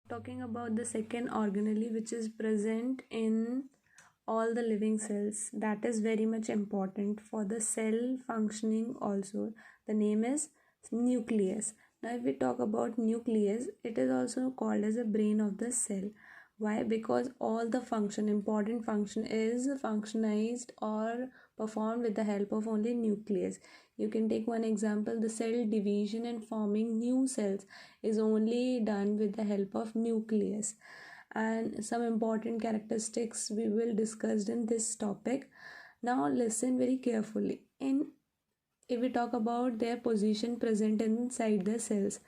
Talking about the second organelle which is present in all the living cells, that is very much important for the cell functioning also. The name is nucleus. Now if we talk about nucleus, it is also called as a brain of the cell. Why? Because all the important function is functionized or performed with the help of only nucleus. You can take one example, the cell division and forming new cells is only done with the help of nucleus. And some important characteristics we will discuss in this topic. Now listen very carefully. If we talk about their position present inside the cells,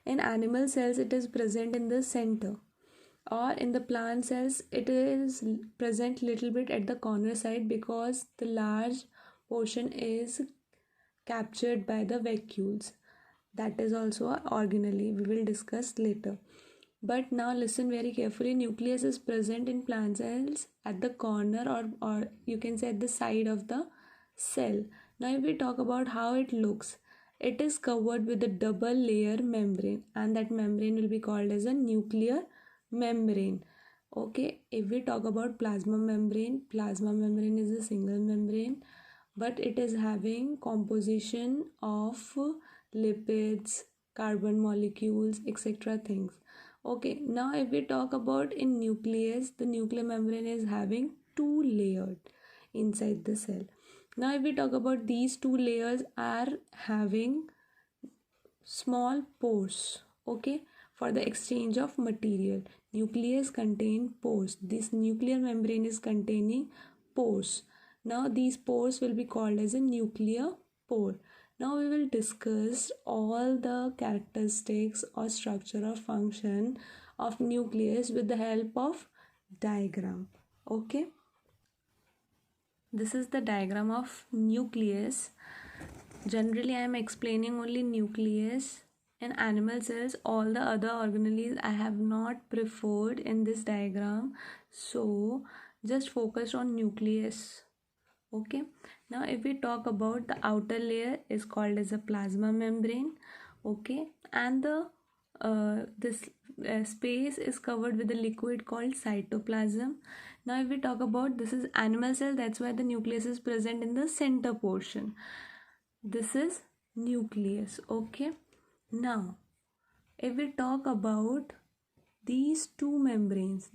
in animal cells it is present in the center, or in the plant cells it is present little bit at the corner side because the large portion is captured by the vacuoles. That is also an organelle, we will discuss later. But now listen very carefully. Nucleus is present in plant cells at the corner, or you can say at the side of the cell. Now if we talk about how it looks, it is covered with a double layer membrane, and that membrane will be called as a nuclear membrane. Okay, if we talk about plasma membrane is a single membrane, but it is having composition of lipids, carbon molecules, etc. things. Okay, now if we talk about in nucleus, the nuclear membrane is having two layers inside the cell. Now if we talk about these two layers are having small pores, okay, for the exchange of material. Nucleus contain pores. This nuclear membrane is containing pores. Now these pores will be called as a nuclear pore. Now we will discuss all the characteristics or structure or function of nucleus with the help of diagram. Okay, this is the diagram of nucleus. Generally I am explaining only nucleus. In animal cells, all the other organelles I have not preferred in this diagram, so just focus on nucleus. Okay, now if we talk about the outer layer is called as a plasma membrane. Okay, and the this space is covered with a liquid called cytoplasm. Now if we talk about, this is animal cell, that's why the nucleus is present in the center portion. This is nucleus. Okay, now if we talk about these two membranes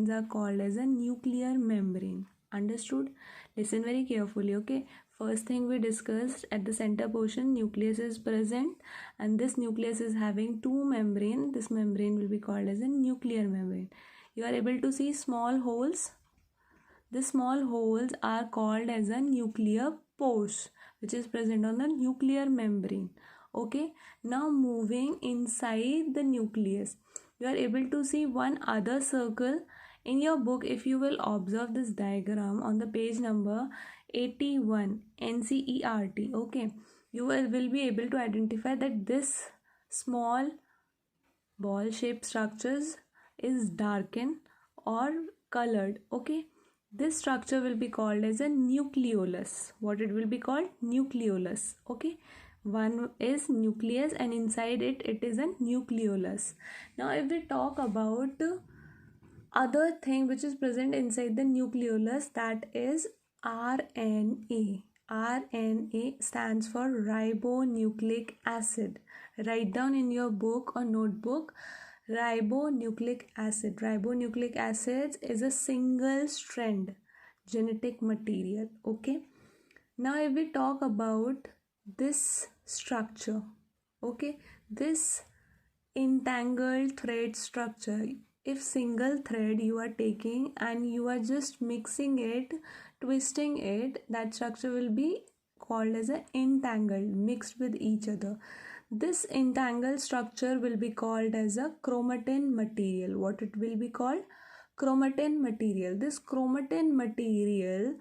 are called as a nuclear membrane. Understood? Listen very carefully. Okay, first thing we discussed, at the center portion nucleus is present, and this nucleus is having two membrane. This membrane will be called as a nuclear membrane. You are able to see small holes. The small holes are called as a nuclear pores, which is present on the nuclear membrane. Okay, now moving inside the nucleus, you are able to see one other circle. In your book, if you will observe this diagram on the page number 81 NCERT, okay, you will be able to identify that this small ball shaped structures is darkened or colored. Okay, this structure will be called as a nucleolus. What it will be called? Nucleolus. Okay, one is nucleus and inside it is a nucleolus. Now if we talk about other thing which is present inside the nucleolus, that is RNA. RNA stands for ribonucleic acid. Write down in your book or notebook, ribonucleic acid. Ribonucleic acid is a single strand genetic material. Okay, now if we talk about this structure, okay, this entangled thread structure, if single thread you are taking and you are just mixing it, twisting it, that structure will be called as a entangled, mixed with each other. This entangled structure will be called as a chromatin material. What it will be called? Chromatin material. This chromatin material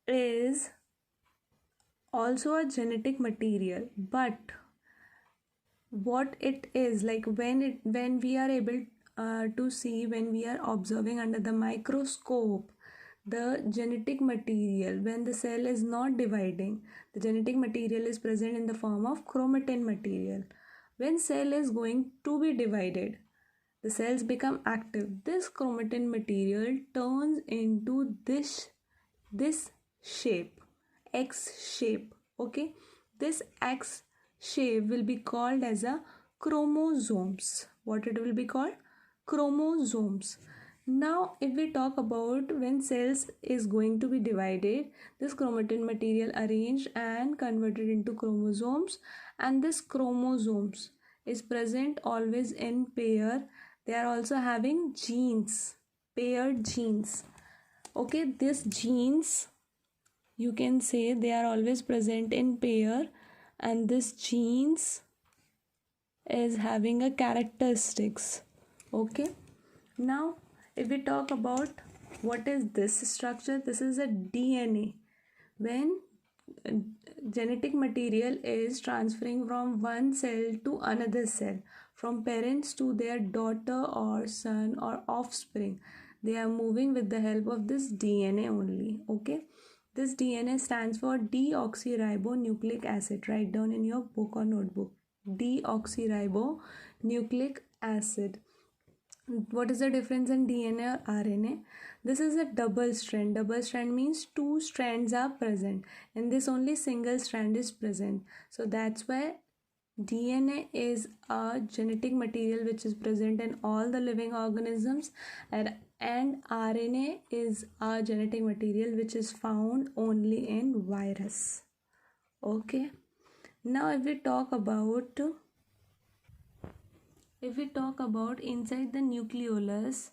is also a genetic material, but what it is, like when we are able to see, when we are observing under the microscope, the genetic material, when the cell is not dividing, the genetic material is present in the form of chromatin material. When cell is going to be divided, the cells become active. This chromatin material turns into this shape, X shape. Okay, this X shape will be called as a chromosomes. What it will be called? Chromosomes. Now if we talk about when cells is going to be divided, this chromatin material arranged and converted into chromosomes, and this chromosomes is present always in pair. They are also having genes, paired genes. Okay, these genes, you can say they are always present in pair, and this genes is having a characteristics. Okay, now if we talk about what is this structure, this is a DNA. When genetic material is transferring from one cell to another cell, from parents to their daughter or son or offspring, they are moving with the help of this DNA only. Okay, this DNA stands for deoxyribonucleic acid. Write down in your book or notebook, deoxyribonucleic acid. What is the difference in DNA or RNA? This is a double strand. Double strand means two strands are present. In this only single strand is present. So that's why DNA is a genetic material which is present in all the living organisms, and RNA is a genetic material which is found only in virus. Okay. Now if we talk about inside the nucleolus,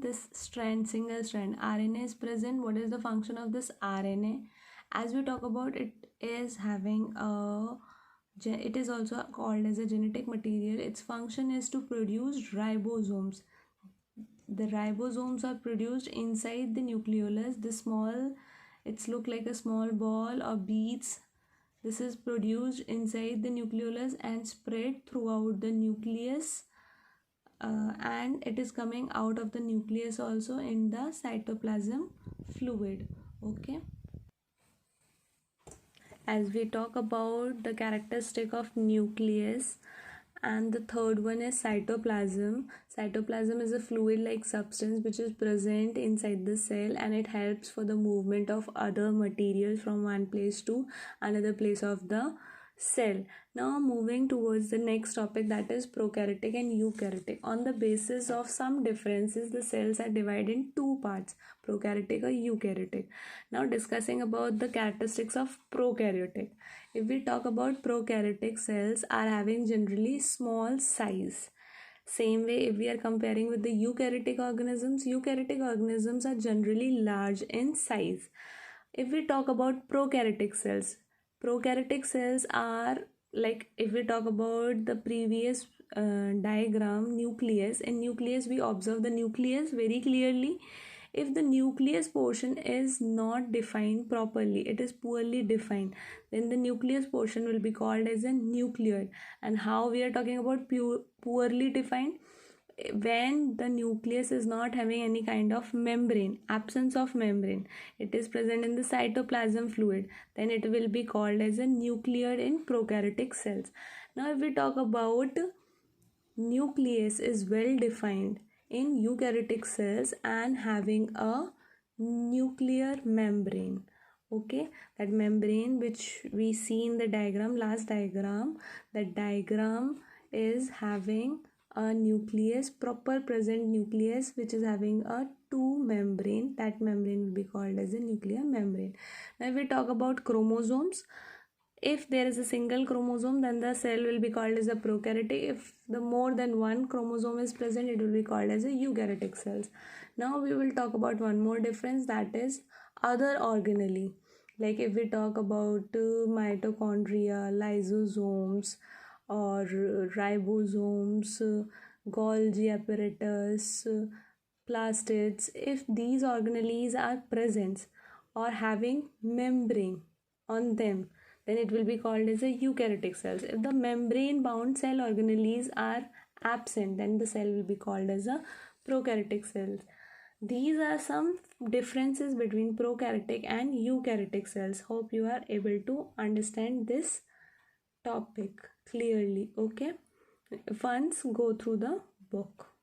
this strand, single strand RNA is present. What is the function of this RNA? As we talk about, it is having it is also called as a genetic material. Its function is to produce ribosomes. The ribosomes are produced inside the nucleolus. It's look like a small ball or beads. This is produced inside the nucleolus and spread throughout the nucleus, and it is coming out of the nucleus also in the cytoplasm fluid. Okay, as we talk about the characteristic of nucleus, and the third one is cytoplasm. Cytoplasm is a fluid like substance which is present inside the cell, and it helps for the movement of other materials from one place to another place of the cell. Now moving towards the next topic, that is prokaryotic and eukaryotic. On the basis of some differences, the cells are divided in two parts, prokaryotic or eukaryotic. Now discussing about the characteristics of prokaryotic. If we talk about prokaryotic, cells are having generally small size. Same way, if we are comparing with the eukaryotic organisms are generally large in size. If we talk about prokaryotic cells are like, if we talk about the previous diagram, nucleus. In nucleus, we observe the nucleus very clearly. If the nucleus portion is not defined properly, it is poorly defined, then the nucleus portion will be called as a nucleoid. And how we are talking about poorly defined? When the nucleus is not having any kind of membrane, absence of membrane, it is present in the cytoplasm fluid, then it will be called as a nucleoid in prokaryotic cells. Now if we talk about nucleus is well defined in eukaryotic cells and having a nuclear membrane. Okay, that membrane which we see in the diagram, last diagram, that diagram is having a nucleus, proper present nucleus, which is having a two membrane. That membrane will be called as a nuclear membrane. Now if we talk about chromosomes, if there is a single chromosome, then the cell will be called as a prokaryotic. If the more than one chromosome is present, it will be called as a eukaryotic cells. Now we will talk about one more difference, that is other organelle. Like if we talk about mitochondria, lysosomes, or ribosomes, Golgi apparatus, plastids, if these organelles are present or having membrane on them, then it will be called as a eukaryotic cells. If the membrane bound cell organelles are absent, then the cell will be called as a prokaryotic cells. These are some differences between prokaryotic and eukaryotic cells. Hope you are able to understand this topic clearly. Okay, once go through the book.